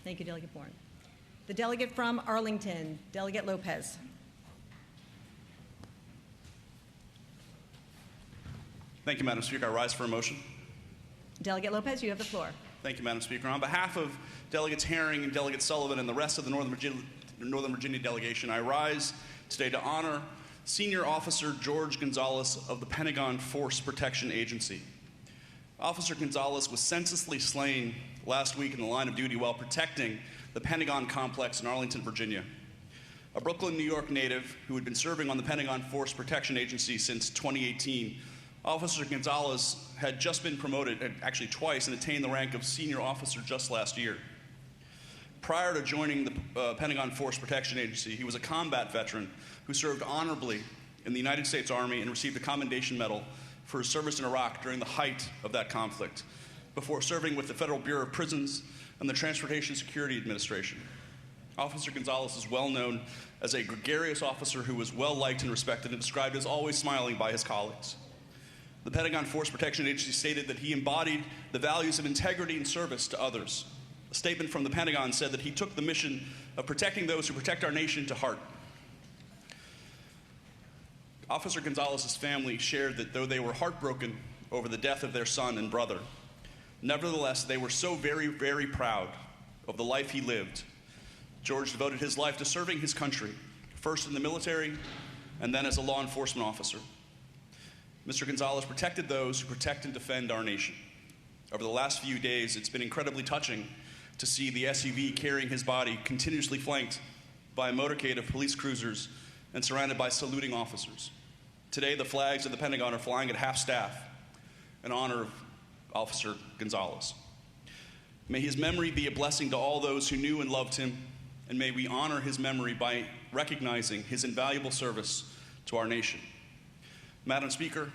Thank you, Delegate Bourne. The delegate from Arlington, Delegate Lopez. Thank you, Madam Speaker. I rise for a motion. Delegate Lopez, you have the floor. Thank you, Madam Speaker. On behalf of Delegates Herring and Delegate Sullivan and the rest of the Northern Virginia delegation, I rise today to honor Senior Officer George Gonzalez of the Pentagon Force Protection Agency. Officer Gonzalez was senselessly slain last week in the line of duty while protecting the Pentagon complex in Arlington, Virginia. A Brooklyn, New York native who had been serving on the Pentagon Force Protection Agency since 2018, Officer Gonzalez had just been promoted, actually twice, and attained the rank of senior officer just last year. Prior to joining the Pentagon Force Protection Agency, he was a combat veteran who served honorably in the United States Army and received a Commendation Medal for his service in Iraq during the height of that conflict, before serving with the Federal Bureau of Prisons and the Transportation Security Administration. Officer Gonzalez is well known as a gregarious officer who was well liked and respected and described as always smiling by his colleagues. The Pentagon Force Protection Agency stated that he embodied the values of integrity and service to others. A statement from the Pentagon said that he took the mission of protecting those who protect our nation to heart. Officer Gonzalez's family shared that though they were heartbroken over the death of their son and brother, nevertheless, they were so very, very proud of the life he lived. George devoted his life to serving his country, first in the military and then as a law enforcement officer. Mr. Gonzalez protected those who protect and defend our nation. Over the last few days, it's been incredibly touching to see the SUV carrying his body continuously flanked by a motorcade of police cruisers and surrounded by saluting officers. Today, the flags of the Pentagon are flying at half-staff in honor of Officer Gonzalez. May his memory be a blessing to all those who knew and loved him, and may we honor his memory by recognizing his invaluable service to our nation. Madam Speaker,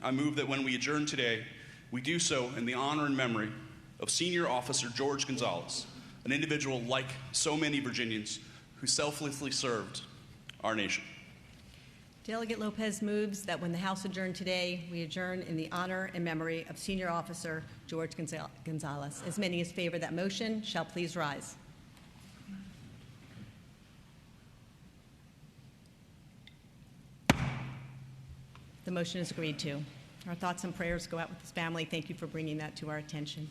I move that when we adjourn today, we do so in the honor and memory of Senior Officer George Gonzalez, an individual like so many Virginians who selflessly served our nation. Delegate Lopez moves that when the House adjourned today, we adjourn in the honor and memory of Senior Officer George Gonzalez. As many as favor that motion shall please rise. The motion is agreed to. Our thoughts and prayers go out with his family. Thank you for bringing that to our attention.